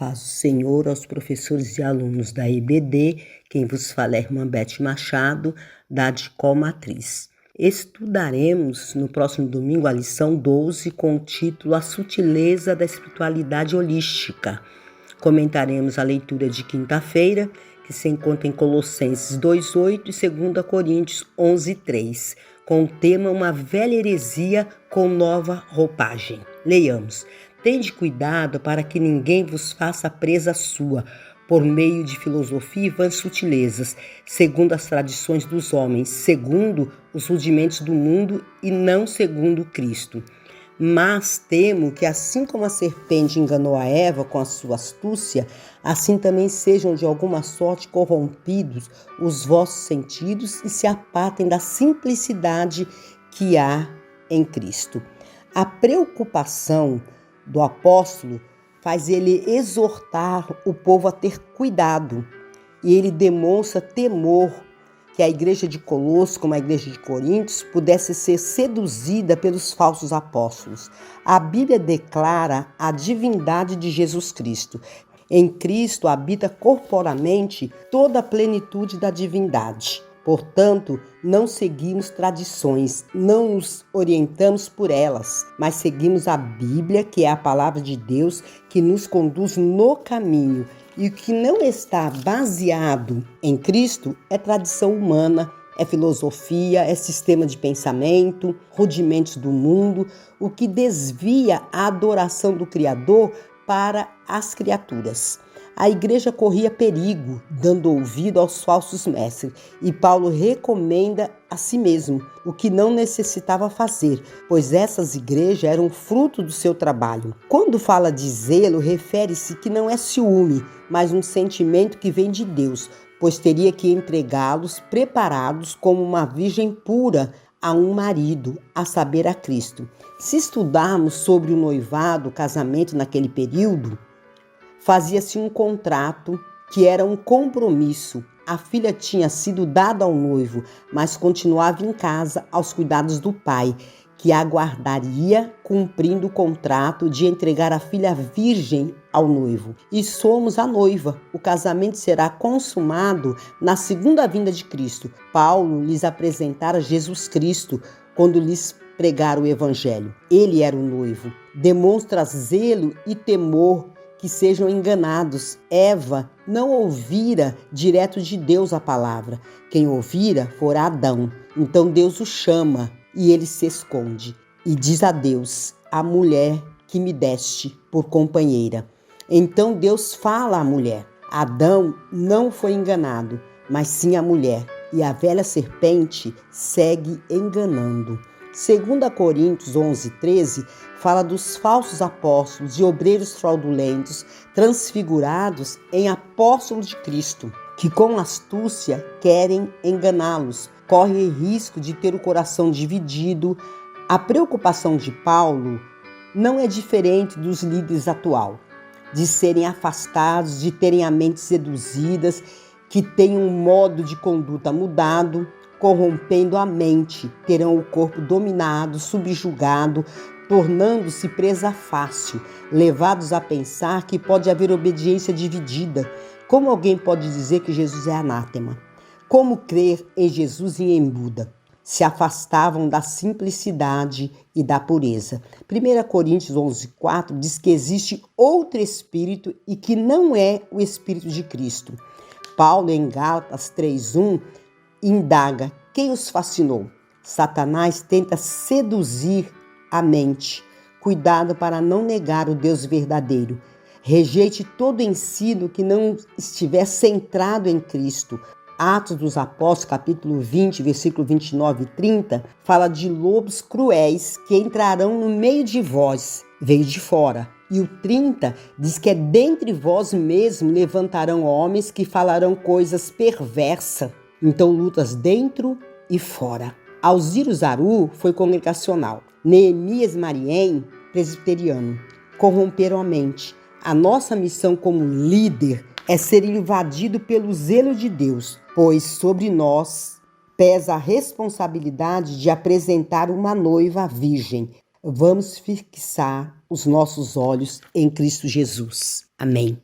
paz do Senhor aos professores e alunos da EBD, quem vos fala é a irmã Beth Machado, da Adcol Matriz. Estudaremos no próximo domingo a lição 12 com o título A Sutileza da Espiritualidade Holística. Comentaremos a leitura de quinta-feira, que se encontra em Colossenses 2:8 e 2 Coríntios 11:3, com o tema Uma velha heresia com nova roupagem. Leiamos. Tende cuidado para que ninguém vos faça presa sua, por meio de filosofia e vãs sutilezas, segundo as tradições dos homens, segundo os rudimentos do mundo e não segundo Cristo. Mas temo que assim como a serpente enganou a Eva com a sua astúcia, assim também sejam de alguma sorte corrompidos os vossos sentidos e se apartem da simplicidade que há em Cristo. A preocupação do apóstolo faz ele exortar o povo a ter cuidado, e ele demonstra temor que a igreja de Colossos, como a igreja de Coríntios, pudesse ser seduzida pelos falsos apóstolos. A Bíblia declara a divindade de Jesus Cristo. Em Cristo habita corporalmente toda a plenitude da divindade. Portanto, não seguimos tradições, não nos orientamos por elas, mas seguimos a Bíblia, que é a palavra de Deus, que nos conduz no caminho. E o que não está baseado em Cristo é tradição humana, é filosofia, é sistema de pensamento, rudimentos do mundo, o que desvia a adoração do Criador para as criaturas. A igreja corria perigo, dando ouvido aos falsos mestres, e Paulo recomenda a si mesmo o que não necessitava fazer, pois essas igrejas eram fruto do seu trabalho. Quando fala de zelo, refere-se que não é ciúme, mas um sentimento que vem de Deus, pois teria que entregá-los preparados como uma virgem pura a um marido, a saber, a Cristo. Se estudarmos sobre o noivado, o casamento naquele período, fazia-se um contrato que era um compromisso. A filha tinha sido dada ao noivo, mas continuava em casa aos cuidados do pai, que aguardaria cumprindo o contrato de entregar a filha virgem ao noivo. E somos a noiva. O casamento será consumado na segunda vinda de Cristo. Paulo lhes apresentara Jesus Cristo quando lhes pregara o evangelho. Ele era o noivo. Demonstra zelo e temor que sejam enganados. Eva não ouvira direto de Deus a palavra. Quem ouvira fora Adão. Então Deus o chama e ele se esconde. E diz a Deus, a mulher que me deste por companheira. Então Deus fala à mulher. Adão não foi enganado, mas sim a mulher. E a velha serpente segue enganando. 2 Coríntios 11:13 fala dos falsos apóstolos e obreiros fraudulentos transfigurados em apóstolos de Cristo, que com astúcia querem enganá-los, correm risco de ter o coração dividido. A preocupação de Paulo não é diferente dos líderes atual, de serem afastados, de terem a mente seduzidas, que tenham um modo de conduta mudado, corrompendo a mente, terão o corpo dominado, subjugado, tornando-se presa fácil, levados a pensar que pode haver obediência dividida. Como alguém pode dizer que Jesus é anátema? Como crer em Jesus e em Buda? Se afastavam da simplicidade e da pureza. 1 Coríntios 11:4 diz que existe outro espírito e que não é o espírito de Cristo. Paulo, em Gálatas 3:1, indaga quem os fascinou. Satanás tenta seduzir a mente. Cuidado para não negar o Deus verdadeiro. Rejeite todo ensino que não estiver centrado em Cristo. Atos dos Apóstolos, capítulo 20, versículo 29 e 30, fala de lobos cruéis que entrarão no meio de vós, veio de fora. E o 30 diz que é dentre vós mesmo levantarão homens que falarão coisas perversas. Então, lutas dentro e fora. Alziro Zaru foi congregacional. Neemias Mariem, presbiteriano. Corromperam a mente. A nossa missão como líder é ser invadido pelo zelo de Deus, pois sobre nós pesa a responsabilidade de apresentar uma noiva virgem. Vamos fixar os nossos olhos em Cristo Jesus. Amém.